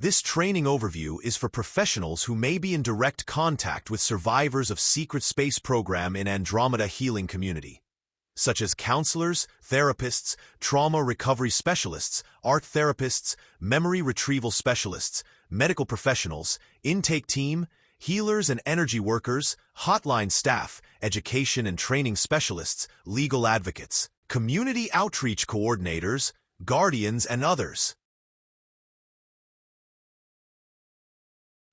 This training overview is for professionals who may be in direct contact with survivors of secret space program in Andromeda Healing Community, such as counselors, therapists, trauma recovery specialists, art therapists, memory retrieval specialists, medical professionals, intake team, healers and energy workers, hotline staff, education and training specialists, legal advocates, community outreach coordinators, guardians, and others.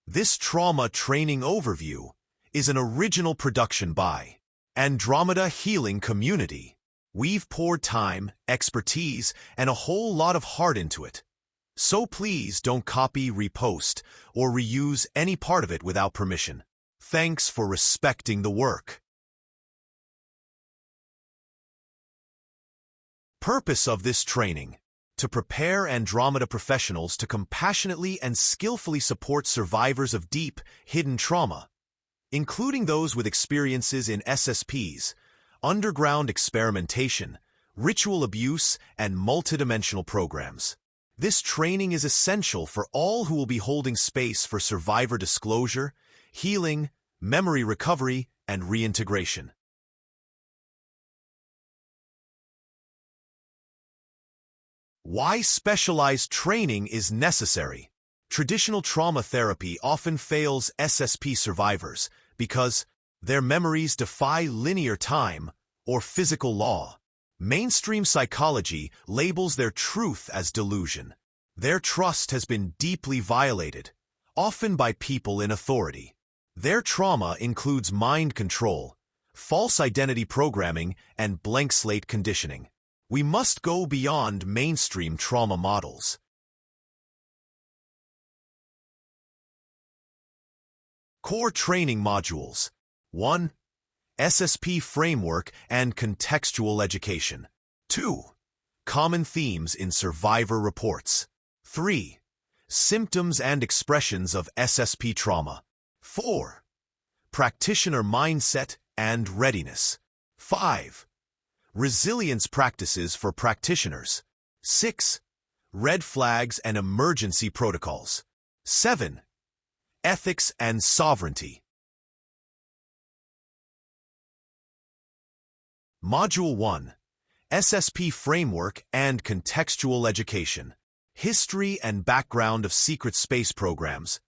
This trauma training overview is an original production by Andromeda Healing Community. We've poured time, expertise, and a whole lot of heart into it. So please don't copy, repost, or reuse any part of it without permission. Thanks for respecting the work. Purpose of this training: to prepare Andromeda professionals to compassionately and skillfully support survivors of deep, hidden trauma, including those with experiences in SSPs, underground experimentation, ritual abuse, and multidimensional programs. This training is essential for all who will be holding space for survivor disclosure, healing, memory recovery, and reintegration. Why specialized training is necessary. Traditional trauma therapy often fails SSP survivors because their memories defy linear time or physical law. Mainstream psychology labels their truth as delusion. Their trust has been deeply violated, often by people in authority. Their trauma includes mind control, false identity programming, and blank slate conditioning. We must go beyond mainstream trauma models. Core training modules. 1. SSP framework and contextual education. 2. Common themes in survivor reports. 3. Symptoms and expressions of SSP trauma. 4. Practitioner mindset and readiness. 5. Resilience practices for practitioners. 6. Red flags and emergency protocols. 7. Ethics and sovereignty. Module 1. SSP framework and contextual education. History and background of secret space programs.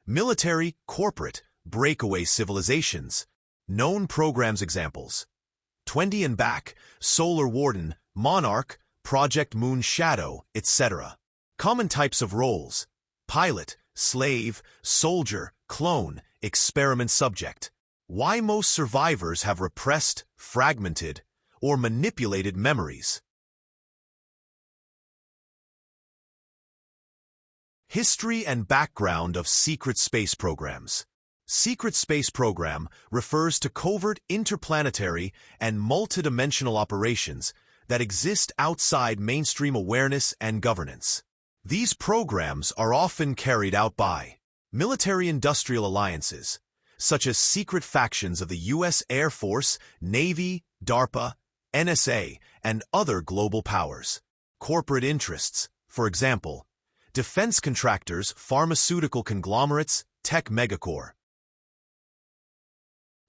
Military, corporate, breakaway civilizations. Known programs examples: 20 and Back, Solar Warden, Monarch, Project Moon Shadow, etc. Common types of roles: pilot, slave, soldier, clone, experiment subject. Why most survivors have repressed, fragmented, or manipulated memories. History and background of secret space programs. Secret space program refers to covert interplanetary and multidimensional operations that exist outside mainstream awareness and governance. These programs are often carried out by military-industrial alliances, such as secret factions of the U.S. Air Force, Navy, DARPA, NSA, and other global powers. Corporate interests, for example, defense contractors, pharmaceutical conglomerates, tech megacore.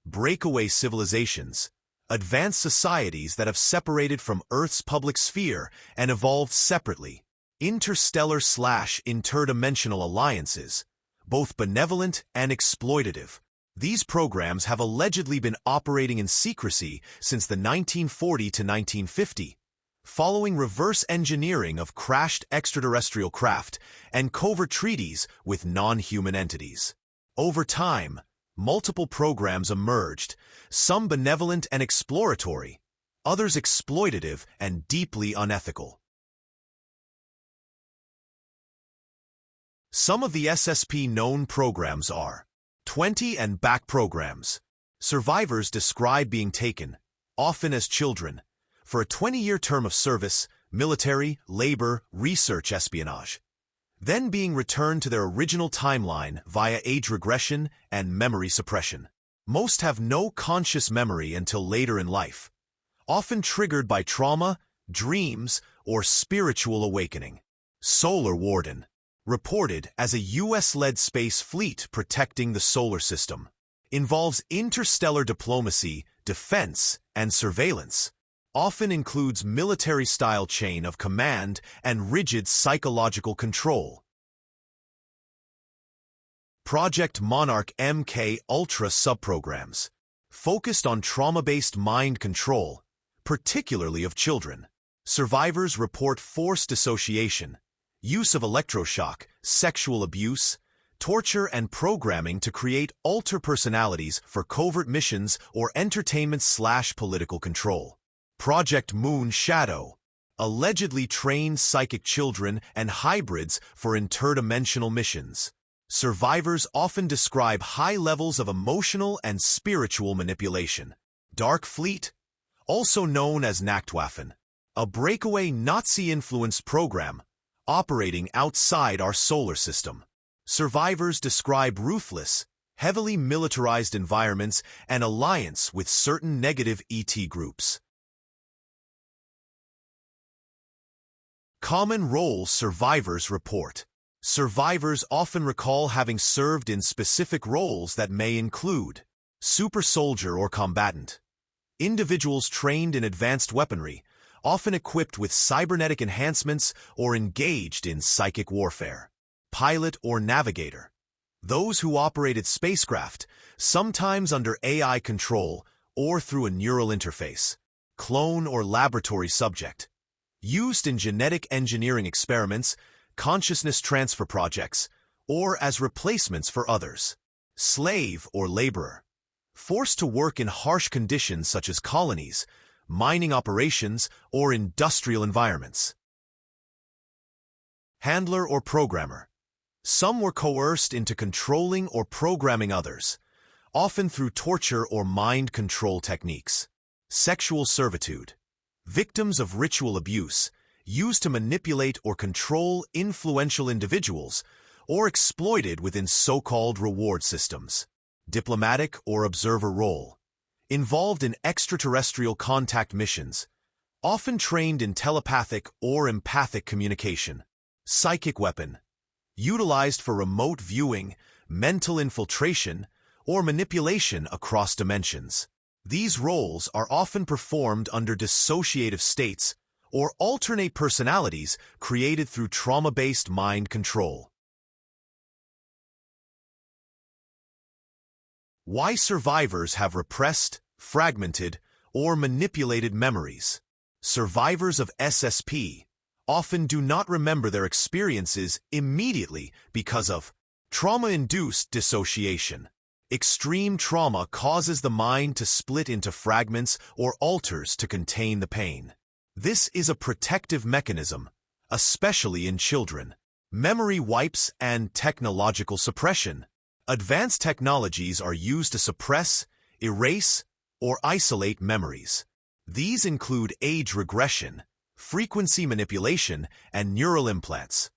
Breakaway civilizations, advanced societies that have separated from Earth's public sphere and evolved separately. Interstellar/interdimensional alliances, both benevolent and exploitative. These programs have allegedly been operating in secrecy since the 1940 to 1950, following reverse engineering of crashed extraterrestrial craft and covert treaties with non-human entities. Over time, multiple programs emerged, some benevolent and exploratory, others exploitative and deeply unethical. Some of the SSP known programs are 20 and Back programs. Survivors describe being taken, often as children, for a 20-year term of service, military, labor, research espionage, then being returned to their original timeline via age regression and memory suppression. Most have no conscious memory until later in life, often triggered by trauma, dreams, or spiritual awakening. Solar Warden. reported as a US-led space fleet protecting the solar system. Involves interstellar diplomacy, defense, and surveillance. Often includes military-style chain of command and rigid psychological control. Project Monarch MK Ultra subprograms. Focused on trauma-based mind control, particularly of children. Survivors report forced dissociation, use of electroshock, sexual abuse, torture and programming to create alter personalities for covert missions or entertainment/political control. Project Moon Shadow. Allegedly trained psychic children and hybrids for interdimensional missions. Survivors often describe high levels of emotional and spiritual manipulation. Dark Fleet, also known as Nachtwaffen, a breakaway Nazi-influenced program operating outside our solar system. Survivors describe ruthless, heavily militarized environments and alliance with certain negative ET groups. Common roles survivors report. Survivors often recall having served in specific roles that may include super soldier or combatant, individuals trained in advanced weaponry, often equipped with cybernetic enhancements or engaged in psychic warfare, pilot or navigator, those who operated spacecraft, sometimes under AI control or through a neural interface, clone or laboratory subject, used in genetic engineering experiments, consciousness transfer projects, or as replacements for others. Slave or laborer. Forced to work in harsh conditions such as colonies, mining operations, or industrial environments. Handler or programmer. Some were coerced into controlling or programming others, often through torture or mind control techniques. Sexual servitude. Victims of ritual abuse, used to manipulate or control influential individuals, or exploited within so-called reward systems. Diplomatic or observer role. Involved in extraterrestrial contact missions, often trained in telepathic or empathic communication. Psychic weapon. Utilized for remote viewing, mental infiltration, or manipulation across dimensions. These roles are often performed under dissociative states or alternate personalities created through trauma-based mind control. Why survivors have repressed, fragmented, or manipulated memories. Survivors of SSP often do not remember their experiences immediately because of trauma-induced dissociation. Extreme trauma causes the mind to split into fragments or alters to contain the pain. This is a protective mechanism, especially in children. Memory wipes and technological suppression. Advanced technologies are used to suppress, erase, or isolate memories. These include age regression, frequency manipulation, and neural implants.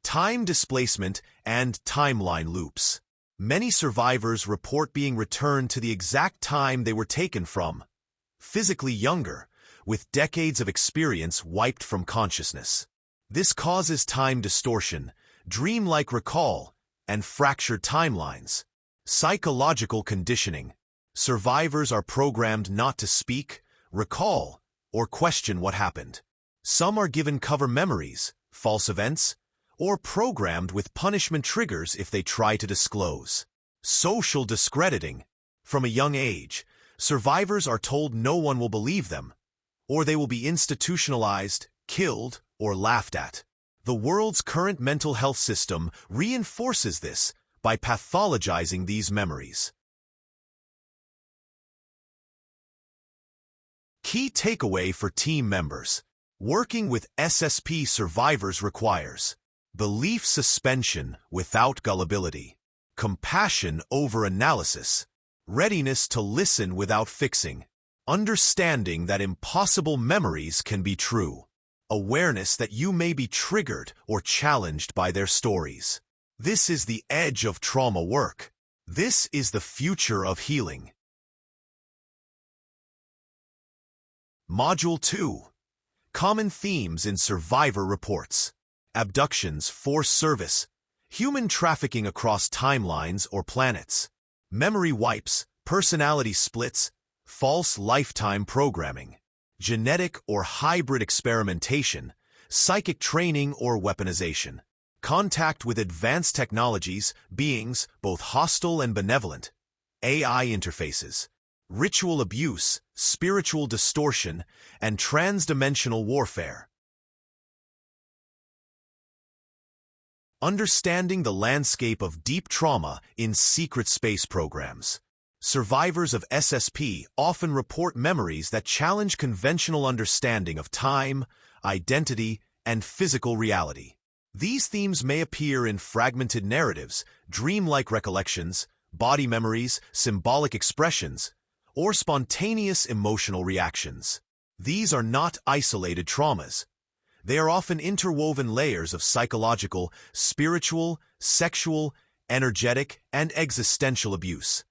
Time displacement and timeline loops. Many survivors report being returned to the exact time they were taken from, physically younger, with decades of experience wiped from consciousness. This causes time distortion, dreamlike recall, and fractured timelines. Psychological conditioning. Survivors are programmed not to speak, recall, or question what happened. Some are given cover memories, false events, or programmed with punishment triggers if they try to disclose. Social discrediting. From a young age, survivors are told no one will believe them, or they will be institutionalized, killed, or laughed at. The world's current mental health system reinforces this by pathologizing these memories. Key takeaway for team members. Working with SSP survivors requires belief suspension without gullibility, compassion over analysis, readiness to listen without fixing, understanding that impossible memories can be true, awareness that you may be triggered or challenged by their stories. This is the edge of trauma work. This is the future of healing. Module 2. Common themes in survivor reports. abductions, forced service, human trafficking across timelines or planets, memory wipes, personality splits, false lifetime programming, genetic or hybrid experimentation, psychic training or weaponization, contact with advanced technologies, beings, both hostile and benevolent, AI interfaces, ritual abuse, spiritual distortion, and transdimensional warfare. Understanding the landscape of deep trauma in secret space programs. Survivors of SSP often report memories that challenge conventional understanding of time, identity, and physical reality. These themes may appear in fragmented narratives, dreamlike recollections, body memories, symbolic expressions, or spontaneous emotional reactions. These are not isolated traumas. They are often interwoven layers of psychological, spiritual, sexual, energetic, and existential abuse.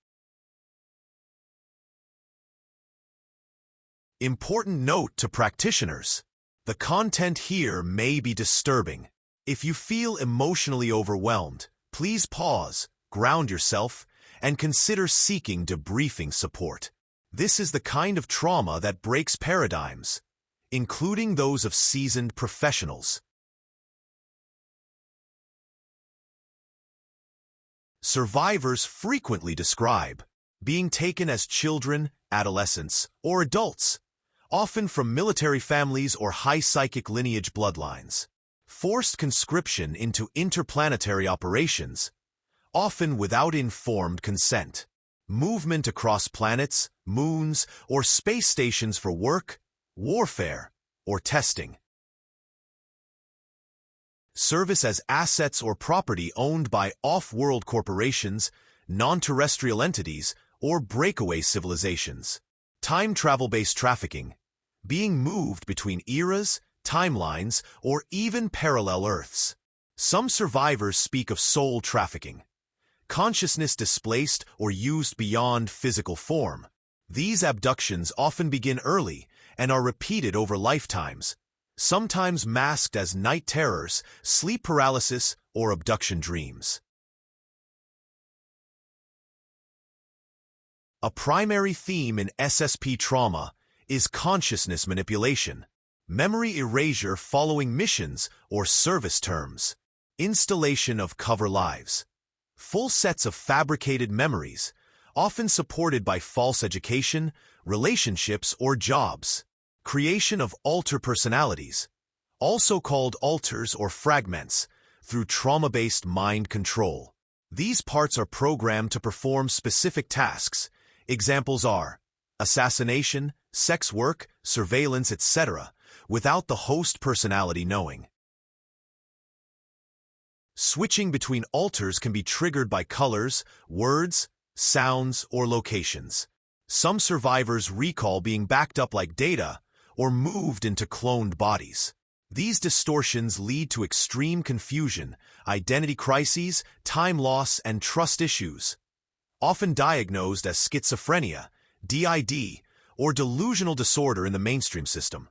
Important note to practitioners. The content here may be disturbing. If you feel emotionally overwhelmed, please pause, ground yourself, and consider seeking debriefing support. This is the kind of trauma that breaks paradigms, including those of seasoned professionals. Survivors frequently describe being taken as children, adolescents, or adults, often from military families or high psychic lineage bloodlines. Forced conscription into interplanetary operations, often without informed consent. Movement across planets, moons, or space stations for work, warfare, or testing. Service as assets or property owned by off-world corporations, non-terrestrial entities, or breakaway civilizations. Time travel-based trafficking, being moved between eras, timelines, or even parallel Earths. Some survivors speak of soul trafficking, consciousness displaced or used beyond physical form. These abductions often begin early and are repeated over lifetimes, sometimes masked as night terrors, sleep paralysis, or abduction dreams. A primary theme in SSP trauma is consciousness manipulation, memory erasure following missions or service terms, installation of cover lives, full sets of fabricated memories, often supported by false education, relationships, or jobs, creation of alter personalities, also called alters or fragments, through trauma-based mind control. These parts are programmed to perform specific tasks. Examples are assassination, sex work, surveillance, etc., without the host personality knowing. Switching between alters can be triggered by colors, words, sounds, or locations. Some survivors recall being backed up like data or moved into cloned bodies. These distortions lead to extreme confusion, identity crises, time loss, and trust issues, often diagnosed as schizophrenia, DID, or delusional disorder in the mainstream system.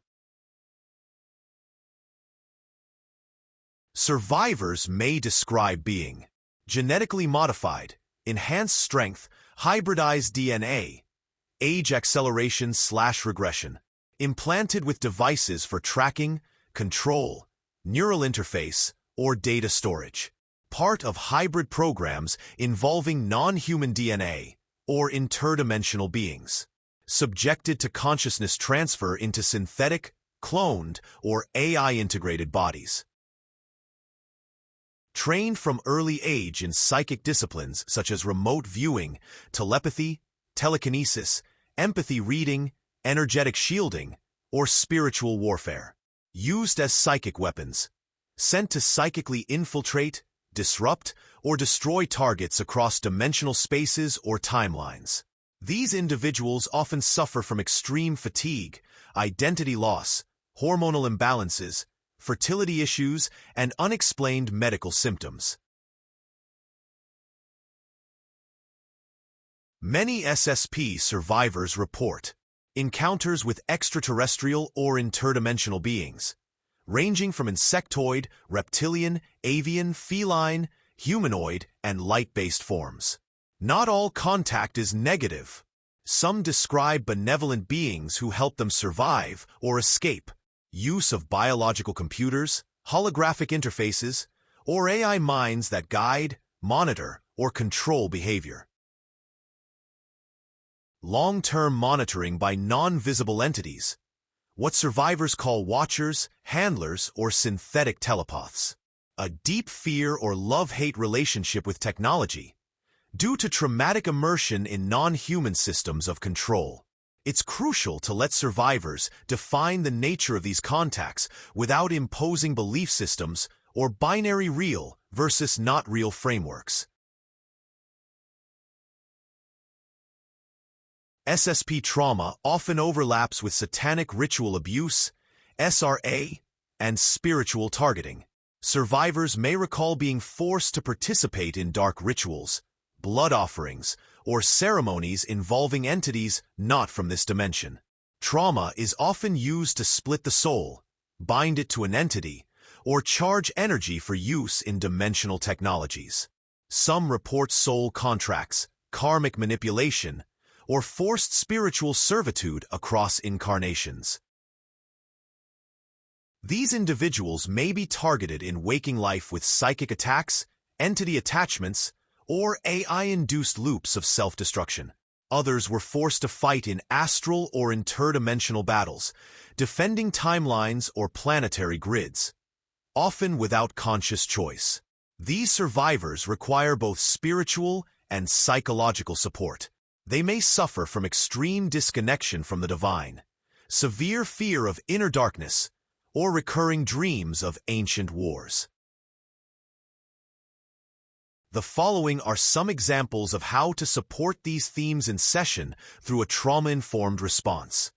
Survivors may describe being genetically modified, enhanced strength, hybridized DNA, age acceleration/regression, implanted with devices for tracking, control, neural interface, or data storage, part of hybrid programs involving non-human DNA or interdimensional beings, subjected to consciousness transfer into synthetic, cloned, or AI-integrated bodies. Trained from early age in psychic disciplines such as remote viewing, telepathy, telekinesis, empathy reading, energetic shielding, or spiritual warfare. Used as psychic weapons, sent to psychically infiltrate, disrupt, or destroy targets across dimensional spaces or timelines. These individuals often suffer from extreme fatigue, identity loss, hormonal imbalances, fertility issues, and unexplained medical symptoms. Many SSP survivors report encounters with extraterrestrial or interdimensional beings, ranging from insectoid, reptilian, avian, feline, humanoid, and light-based forms. Not all contact is negative. Some describe benevolent beings who help them survive or escape. Use of biological computers, holographic interfaces, or AI minds that guide, monitor, or control behavior. Long-term monitoring by non-visible entities, what survivors call watchers, handlers, or synthetic telepaths. A deep fear or love-hate relationship with technology, due to traumatic immersion in non-human systems of control. It's crucial to let survivors define the nature of these contacts without imposing belief systems or binary real versus not real frameworks. SSP trauma often overlaps with satanic ritual abuse, SRA, and spiritual targeting. Survivors may recall being forced to participate in dark rituals, blood offerings, or ceremonies involving entities not from this dimension. Trauma is often used to split the soul, bind it to an entity, or charge energy for use in dimensional technologies. Some report soul contracts, karmic manipulation, or forced spiritual servitude across incarnations. These individuals may be targeted in waking life with psychic attacks, entity attachments, or AI-induced loops of self-destruction. Others were forced to fight in astral or interdimensional battles, defending timelines or planetary grids, often without conscious choice. These survivors require both spiritual and psychological support. They may suffer from extreme disconnection from the divine, severe fear of inner darkness, or recurring dreams of ancient wars. The following are some examples of how to support these themes in session through a trauma-informed response.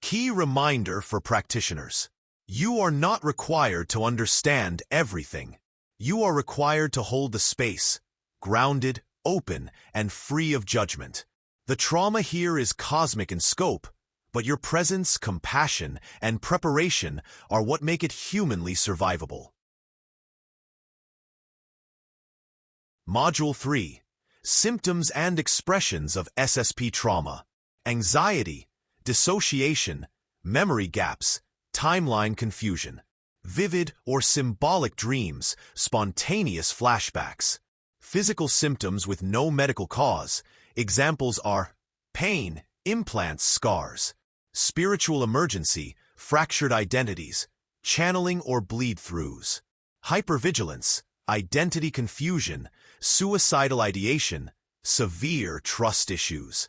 Key reminder for practitioners. You are not required to understand everything. You are required to hold the space, grounded, open, and free of judgment. The trauma here is cosmic in scope, but your presence, compassion, and preparation are what make it humanly survivable. Module 3. Symptoms and expressions of SSP trauma. Anxiety, dissociation, memory gaps, timeline confusion. Vivid or symbolic dreams, spontaneous flashbacks. Physical symptoms with no medical cause. Examples are pain, implants, scars. Spiritual emergency, fractured identities, channeling or bleed-throughs. Hypervigilance, identity confusion, suicidal ideation, severe trust issues.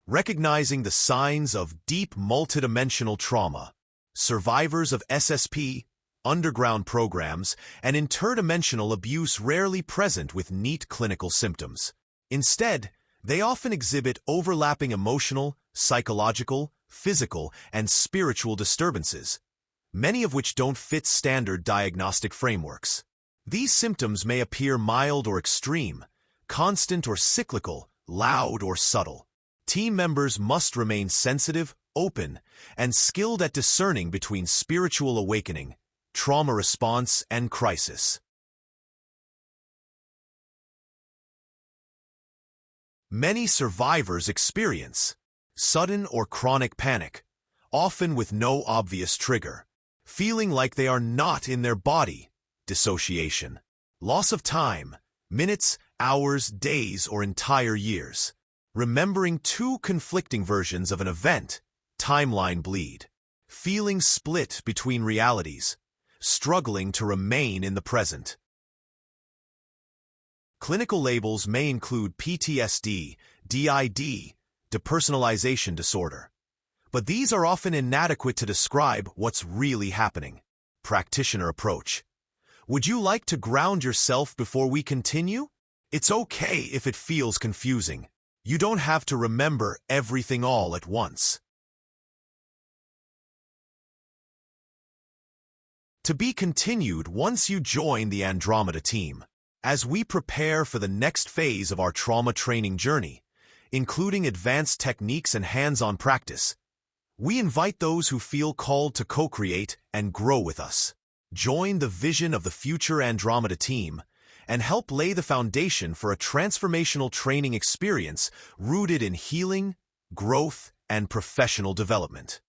Recognizing the signs of deep multidimensional trauma. Survivors of SSP, underground programs, and interdimensional abuse rarely present with neat clinical symptoms. Instead, they often exhibit overlapping emotional, psychological, physical, and spiritual disturbances, many of which don't fit standard diagnostic frameworks. These symptoms may appear mild or extreme, constant or cyclical, loud or subtle. Team members must remain sensitive, open, and skilled at discerning between spiritual awakening, trauma response, and crisis. Many survivors experience sudden or chronic panic, often with no obvious trigger, feeling like they are not in their body, dissociation, loss of time, minutes, hours, days, or entire years, remembering two conflicting versions of an event, timeline bleed, feeling split between realities, struggling to remain in the present. Clinical labels may include PTSD, DID, depersonalization disorder, but these are often inadequate to describe what's really happening. Practitioner approach. Would you like to ground yourself before we continue? It's okay if it feels confusing. You don't have to remember everything all at once. To be continued once you join the Andromeda Team. As we prepare for the next phase of our trauma training journey, including advanced techniques and hands-on practice, we invite those who feel called to co-create and grow with us. Join the vision of the future Andromeda team and help lay the foundation for a transformational training experience rooted in healing, growth, and professional development.